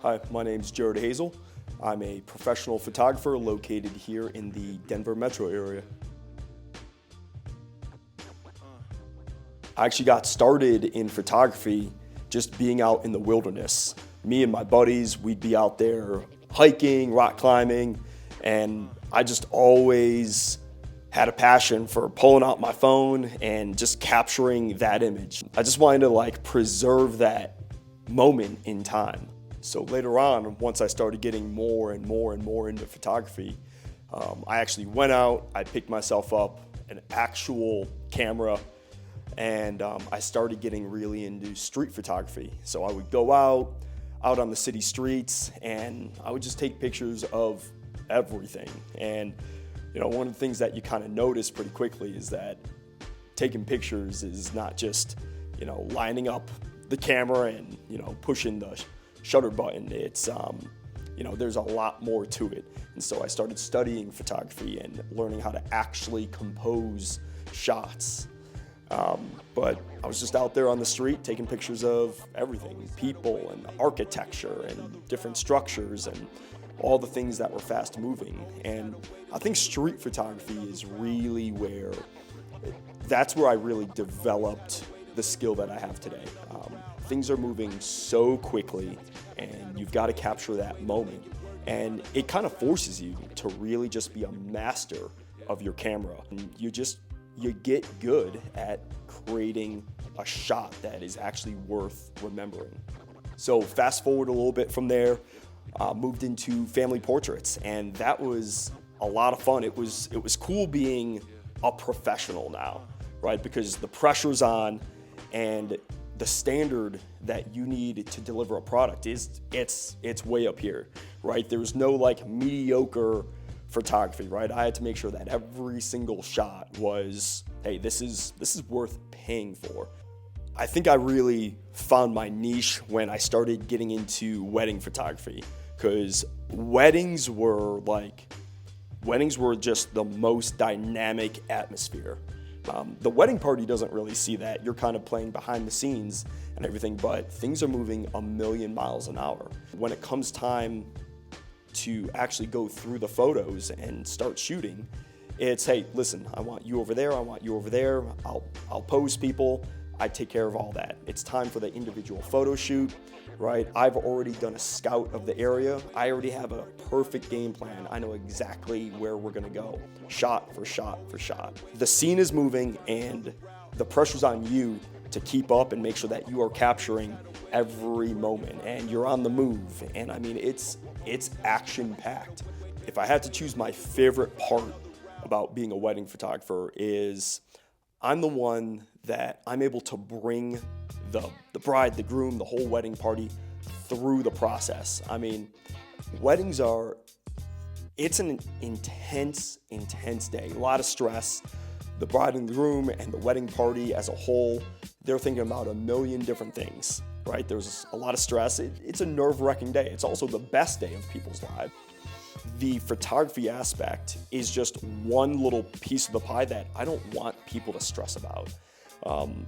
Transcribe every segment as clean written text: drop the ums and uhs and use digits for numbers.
Hi, my name's Jared Hazel. I'm a professional photographer located here in the Denver metro area. I actually got started in photography just being out in the wilderness. Me and my buddies, we'd be out there hiking, rock climbing, and I just always had a passion for pulling out my phone and just capturing that image. I just wanted to preserve that moment in time. So later on, once I started getting more and more into photography, I actually went out, I picked myself up an actual camera, and I started getting really into street photography. So I would go out on the city streets, and I would just take pictures of everything. And one of the things that you kind of notice pretty quickly is that taking pictures is not just lining up the camera and pushing the shutter button. It's there's a lot more to it. And so I started studying photography and learning how to actually compose shots. But I was just out there on the street taking pictures of everything, people and architecture and different structures and all the things that were fast moving. And I think street photography is really that's where I really developed the skill that I have today. Things are moving so quickly, and you've got to capture that moment. And it kind of forces you to really just be a master of your camera. And you get good at creating a shot that is actually worth remembering. So fast forward a little bit from there, moved into family portraits, and that was a lot of fun. It was cool being a professional now, right? Because the pressure's on, and the standard that you need to deliver a product it's way up here, right? There's no mediocre photography, right? I had to make sure that every single shot was, hey, this is worth paying for. I think I really found my niche when I started getting into wedding photography, because weddings were just the most dynamic atmosphere. The wedding party doesn't really see that. You're kind of playing behind the scenes and everything, but things are moving a million miles an hour. When it comes time to actually go through the photos and start shooting, it's, hey, listen, I want you over there, I want you over there, I'll pose people, I take care of all that. It's time for the individual photo shoot, right? I've already done a scout of the area. I already have a perfect game plan. I know exactly where we're gonna go, shot for shot for shot. The scene is moving, and the pressure's on you to keep up and make sure that you are capturing every moment and you're on the move. And I mean, it's action-packed. If I had to choose my favorite part about being a wedding photographer, is I'm the one that I'm able to bring the bride, the groom, the whole wedding party through the process. I mean, weddings it's an intense day, a lot of stress. The bride and the groom and the wedding party as a whole, they're thinking about a million different things, right? There's a lot of stress. It's a nerve-wracking day. It's also the best day of people's lives. The photography aspect is just one little piece of the pie that I don't want people to stress about.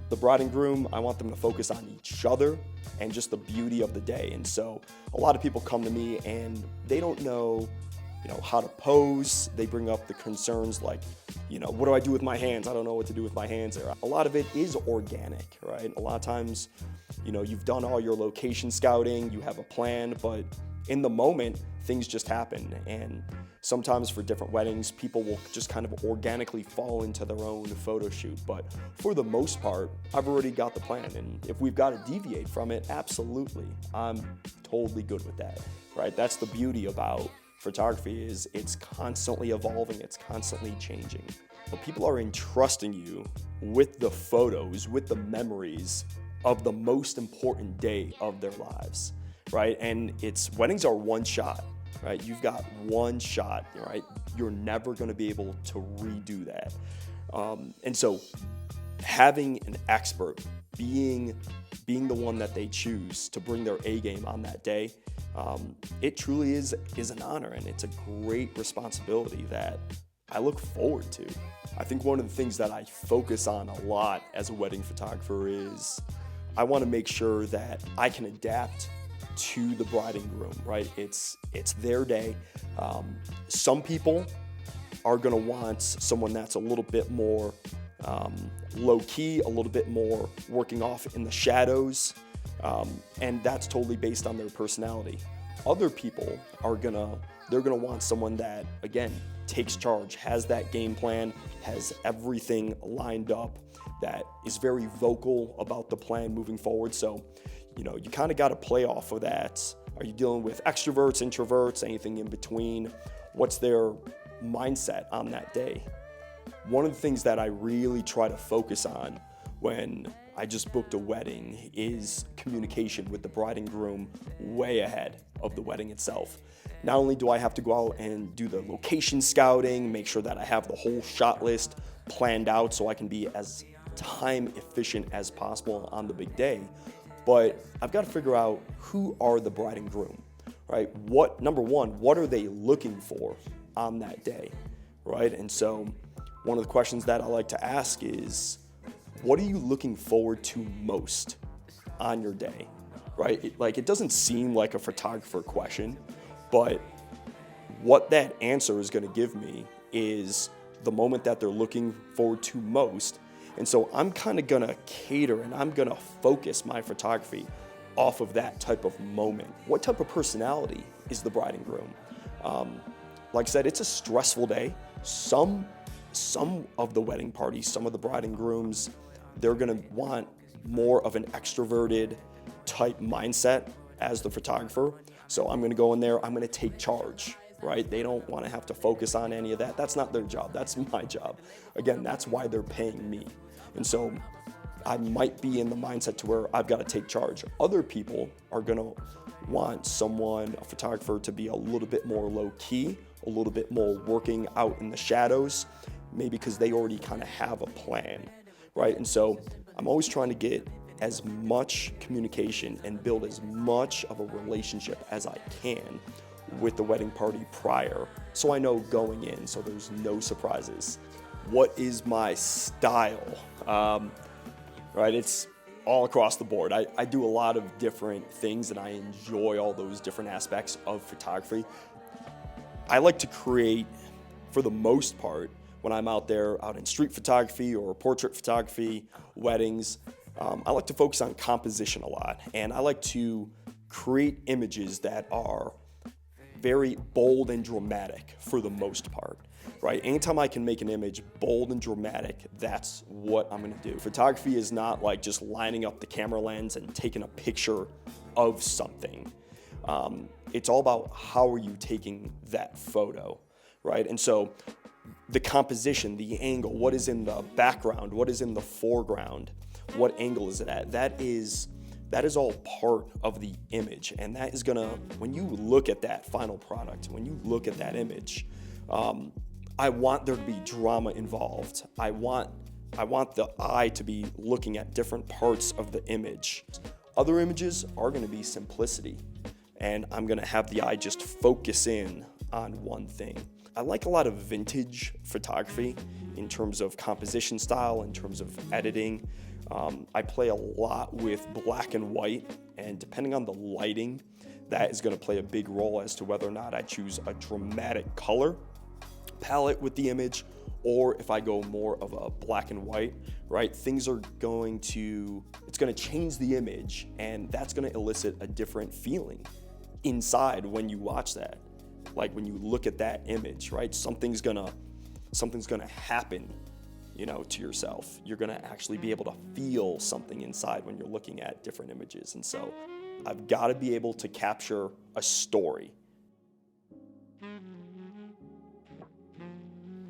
The bride and groom, I want them to focus on each other and just the beauty of the day. And so a lot of people come to me and they don't know, how to pose. They bring up the concerns like, what do I do with my hands? I don't know what to do with my hands there. A lot of it is organic, right? A lot of times, you've done all your location scouting, you have a plan, but in the moment, things just happen. And sometimes for different weddings, people will just kind of organically fall into their own photo shoot. But for the most part, I've already got the plan. And if we've got to deviate from it, absolutely. I'm totally good with that, right? That's the beauty about photography, is it's constantly evolving, it's constantly changing. But people are entrusting you with the photos, with the memories of the most important day of their lives, right? And weddings are one shot, right? You've got one shot, right? You're never gonna be able to redo that. And so having an expert, being the one that they choose to bring their A game on that day, it truly is an honor, and it's a great responsibility that I look forward to. I think one of the things that I focus on a lot as a wedding photographer is I want to make sure that I can adapt to the bride and groom, right? It's their day. Some people are gonna want someone that's a little bit more low key, a little bit more working off in the shadows, and that's totally based on their personality. Other people they're gonna want someone that, again, takes charge, has that game plan, has everything lined up, that is very vocal about the plan moving forward. So, you kind of got to play off of that. Are you dealing with extroverts, introverts, anything in between? What's their mindset on that day? One of the things that I really try to focus on when I just booked a wedding is communication with the bride and groom way ahead of the wedding itself. Not only do I have to go out and do the location scouting, make sure that I have the whole shot list planned out so I can be as time efficient as possible on the big day, but I've got to figure out who are the bride and groom, right? Number one, what are they looking for on that day, right? And so one of the questions that I like to ask is, what are you looking forward to most on your day, right? It doesn't seem like a photographer question, but what that answer is going to give me is the moment that they're looking forward to most. And so I'm kind of going to cater and I'm going to focus my photography off of that type of moment. What type of personality is the bride and groom? Like I said, it's a stressful day. Some of the wedding parties, some of the bride and grooms, they're going to want more of an extroverted type mindset as the photographer. So I'm going to go in there, I'm going to take charge, right? They don't want to have to focus on any of that. That's not their job. That's my job. Again, that's why they're paying me. And so I might be in the mindset to where I've got to take charge. Other people are going to want a photographer, to be a little bit more low key, a little bit more working out in the shadows, maybe because they already kind of have a plan, right? And so I'm always trying to get as much communication and build as much of a relationship as I can with the wedding party prior, so I know going in, so there's no surprises. What is my style? Right, it's all across the board. I do a lot of different things and I enjoy all those different aspects of photography. I like to create, for the most part, when I'm out in street photography or portrait photography, weddings, I like to focus on composition a lot, and I like to create images that are very bold and dramatic for the most part, right? Anytime I can make an image bold and dramatic, that's what I'm gonna do. Photography is not like just lining up the camera lens and taking a picture of something. It's all about how are you taking that photo, right? And so the composition, the angle, what is in the background, what is in the foreground, what angle is it at? That is all part of the image, and that is gonna, when you look at that final product, when you look at that image, I want there to be drama involved. I want the eye to be looking at different parts of the image. Other images are gonna be simplicity, and I'm gonna have the eye just focus in on one thing. I like a lot of vintage photography in terms of composition style, in terms of editing. I play a lot with black and white, and depending on the lighting, that is going to play a big role as to whether or not I choose a dramatic color palette with the image, or if I go more of a black and white, right? It's going to change the image, and that's going to elicit a different feeling inside when you watch that. Like when you look at that image, right? Something's gonna happen, to yourself. You're gonna actually be able to feel something inside when you're looking at different images. And so I've got to be able to capture a story.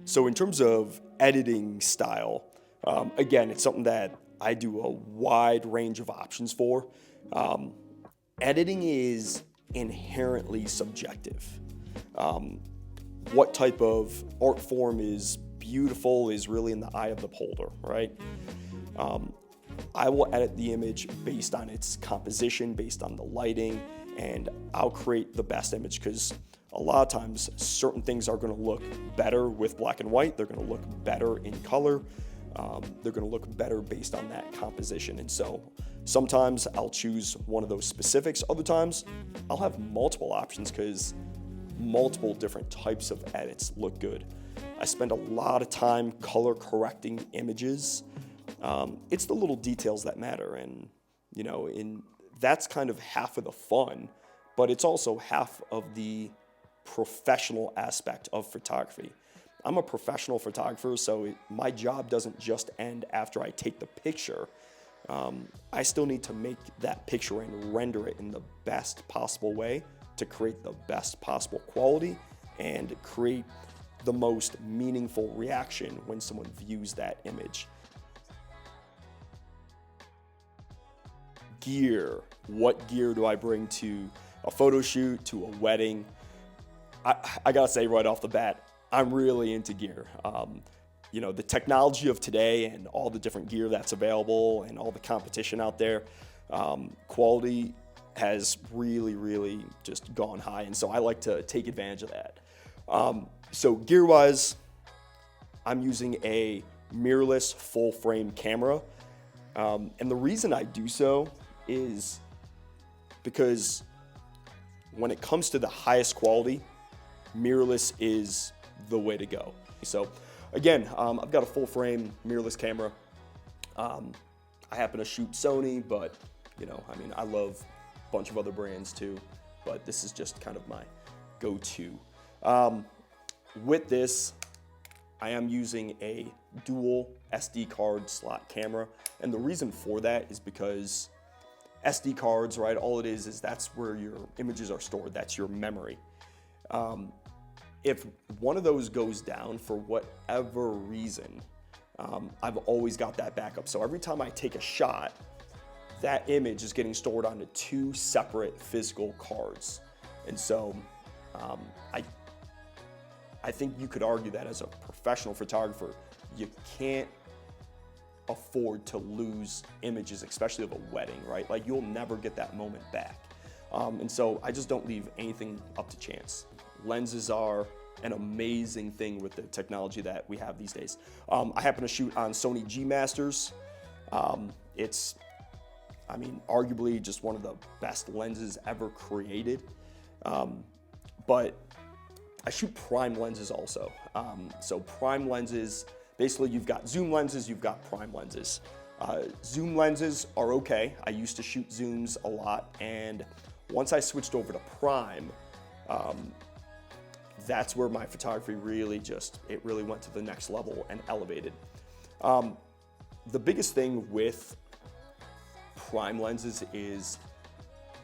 So in terms of editing style, again, it's something that I do a wide range of options for. Editing is inherently subjective. What type of art form is beautiful is really in the eye of the beholder, right? I will edit the image based on its composition, based on the lighting, and I'll create the best image, because a lot of times certain things are going to look better with black and white. They're going to look better in color. They're going to look better based on that composition. And so Sometimes I'll choose one of those specifics. Other times I'll have multiple options because multiple different types of edits look good. I spend a lot of time color correcting images. It's the little details that matter, and that's kind of half of the fun, but it's also half of the professional aspect of photography. I'm a professional photographer, so my job doesn't just end after I take the picture. I still need to make that picture and render it in the best possible way to create the best possible quality and create the most meaningful reaction when someone views that image. Gear. What gear do I bring to a photo shoot, to a wedding? I gotta say right off the bat, I'm really into gear. The technology of today and all the different gear that's available and all the competition out there, quality has really, really just gone high. And so I like to take advantage of that. So gear-wise, I'm using a mirrorless full frame camera. And the reason I do so is because when it comes to the highest quality, mirrorless is the way to go. So again, I've got a full frame mirrorless camera. I happen to shoot Sony, but I love a bunch of other brands too, but this is just kind of my go-to. With this, I am using a dual SD card slot camera, and the reason for that is because SD cards, right, all it is that's where your images are stored. That's your memory. If one of those goes down for whatever reason, I've always got that backup. So every time I take a shot, that image is getting stored onto two separate physical cards. And so I think you could argue that as a professional photographer, you can't afford to lose images, especially of a wedding, right? Like, you'll never get that moment back. And so I just don't leave anything up to chance. Lenses are an amazing thing with the technology that we have these days. I happen to shoot on Sony G Masters. It's, arguably just one of the best lenses ever created. But I shoot prime lenses also. So prime lenses, basically you've got zoom lenses, you've got prime lenses. Zoom lenses are okay. I used to shoot zooms a lot, and once I switched over to prime, that's where my photography really went to the next level and elevated. The biggest thing with prime lenses is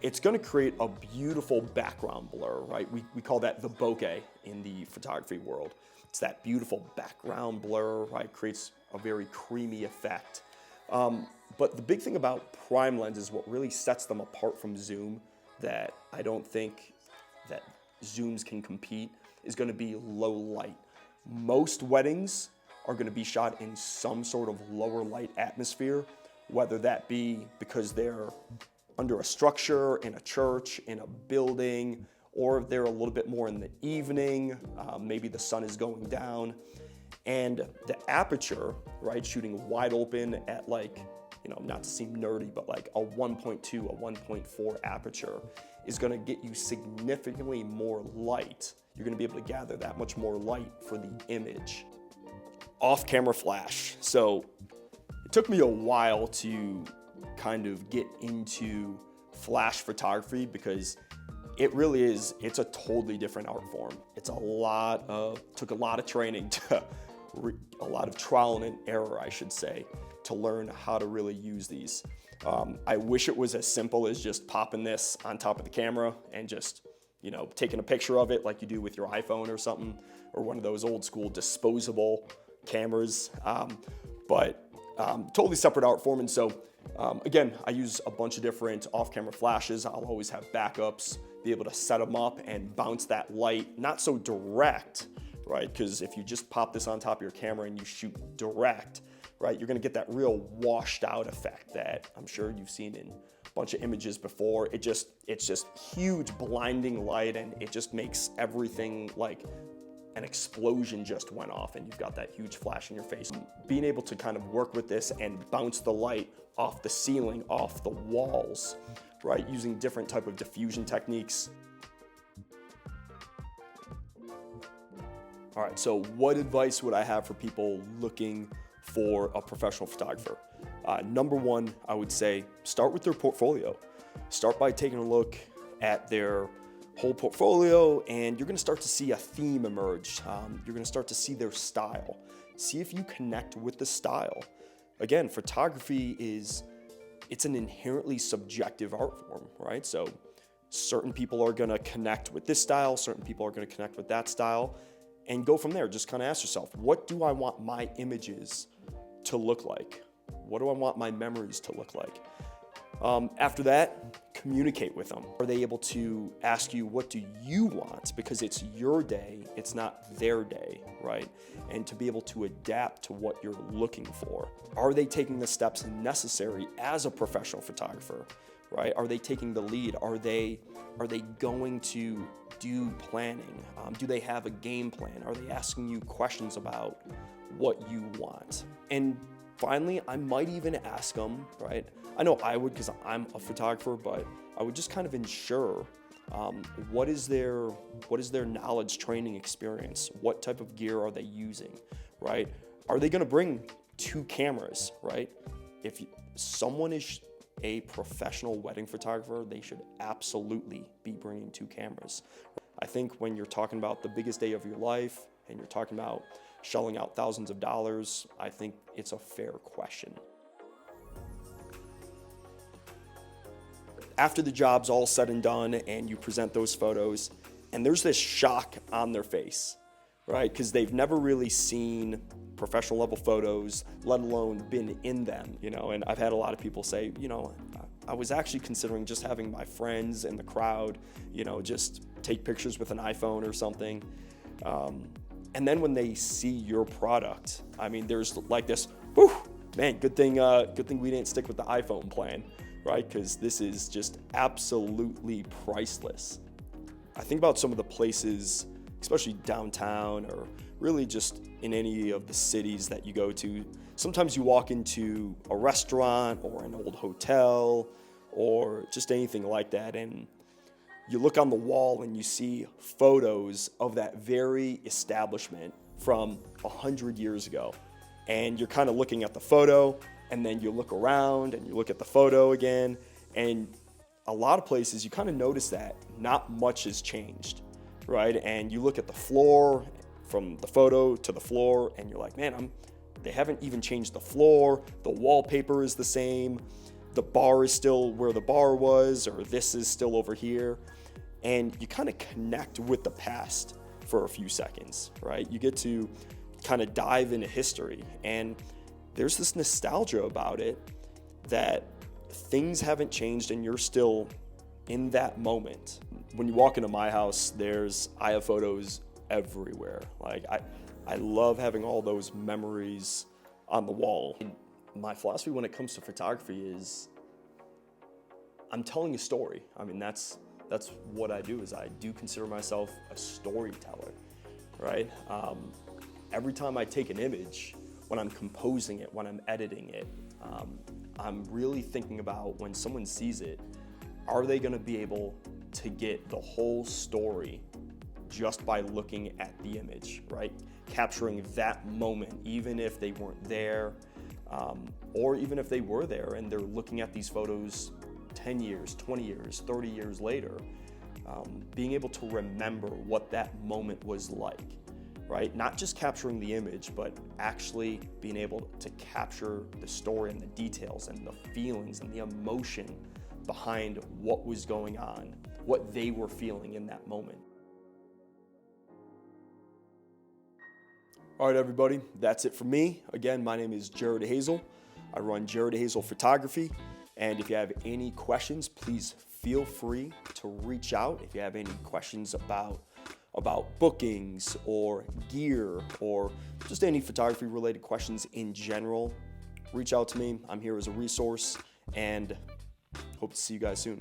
it's gonna create a beautiful background blur, right? We call that the bokeh in the photography world. It's that beautiful background blur, right? Creates a very creamy effect. But the big thing about prime lenses, what really sets them apart from zoom, that I don't think that zooms can compete, is gonna be low light. Most weddings are gonna be shot in some sort of lower light atmosphere, whether that be because they're under a structure, in a church, in a building, or if they're a little bit more in the evening, maybe the sun is going down. And the aperture, right, shooting wide open at not to seem nerdy, but like a 1.2, a 1.4 aperture is gonna get you significantly more light. You're gonna be able to gather that much more light for the image. Off-camera flash. So it took me a while to kind of get into flash photography because it really is, it's a totally different art form. It's took a lot of training, a lot of trial and error, I should say, to learn how to really use these. I wish it was as simple as just popping this on top of the camera and just, taking a picture of it like you do with your iPhone or something, or one of those old school disposable cameras. But totally separate art form. And so again, I use a bunch of different off-camera flashes. I'll always have backups, be able to set them up and bounce that light, not so direct, right? Because if you just pop this on top of your camera and you shoot direct, right, you're gonna get that real washed out effect that I'm sure you've seen in a bunch of images before. It's just huge blinding light, and it just makes everything like an explosion just went off and you've got that huge flash in your face. Being able to kind of work with this and bounce the light off the ceiling, off the walls, right? Using different type of diffusion techniques. All right, so what advice would I have for people looking for a professional photographer? Number one, I would say start with their portfolio. Start by taking a look at their whole portfolio, and you're gonna start to see a theme emerge. You're gonna start to see their style. See if you connect with the style. Again, photography it's an inherently subjective art form, right? So certain people are gonna connect with this style, certain people are gonna connect with that style, and go from there. Just kind of ask yourself, what do I want my images to look like? What do I want my memories to look like? After that, communicate with them. Are they able to ask you, what do you want? Because it's your day, it's not their day, right? And to be able to adapt to what you're looking for. Are they taking the steps necessary as a professional photographer, right? Are they taking the lead? Are they going to do planning? Do they have a game plan? Are they asking you questions about what you want? And finally, I might even ask them, right? I know I would because I'm a photographer, but I would just kind of ensure what is their knowledge training experience? What type of gear are they using, right? Are they gonna bring 2 cameras, right? If someone is a professional wedding photographer, they should absolutely be bringing 2 cameras. I think when you're talking about the biggest day of your life and you're talking about shelling out thousands of dollars, I think it's a fair question. After the job's all said and done and you present those photos, and there's this shock on their face, right? Because they've never really seen professional level photos, let alone been in them, and I've had a lot of people say, I was actually considering just having my friends in the crowd, just take pictures with an iPhone or something. And then when they see your product, I mean, there's like this, whew, man, good thing we didn't stick with the iPhone plan, right? Because this is just absolutely priceless. I think about some of the places, especially downtown or really just in any of the cities that you go to. Sometimes you walk into a restaurant or an old hotel or just anything like that, and you look on the wall and you see photos of that very establishment from 100 years ago. And you're kind of looking at the photo, and then you look around and you look at the photo again. And a lot of places you kind of notice that not much has changed, right? And you look at the floor from the photo to the floor and you're like, man, they haven't even changed the floor. The wallpaper is the same. The bar is still where the bar was, or this is still over here. And you kind of connect with the past for a few seconds, right? You get to kind of dive into history, and there's this nostalgia about it that things haven't changed and you're still in that moment. When you walk into my house, I have photos everywhere. Like I love having all those memories on the wall. My philosophy when it comes to photography is I'm telling a story. I mean, that's what I do. Is I do consider myself a storyteller, right? Every time I take an image, when I'm composing it, when I'm editing it, I'm really thinking about when someone sees it, are they gonna be able to get the whole story just by looking at the image, right? Capturing that moment, even if they weren't there, or even if they were there and they're looking at these photos 10 years, 20 years, 30 years later, being able to remember what that moment was like, right? Not just capturing the image, but actually being able to capture the story and the details and the feelings and the emotion behind what was going on, what they were feeling in that moment. All right, everybody, that's it for me. Again, my name is Jared Hazel. I run Jared Hazel Photography. And if you have any questions, please feel free to reach out. If you have any questions about bookings or gear or just any photography related questions in general, reach out to me. I'm here as a resource and hope to see you guys soon.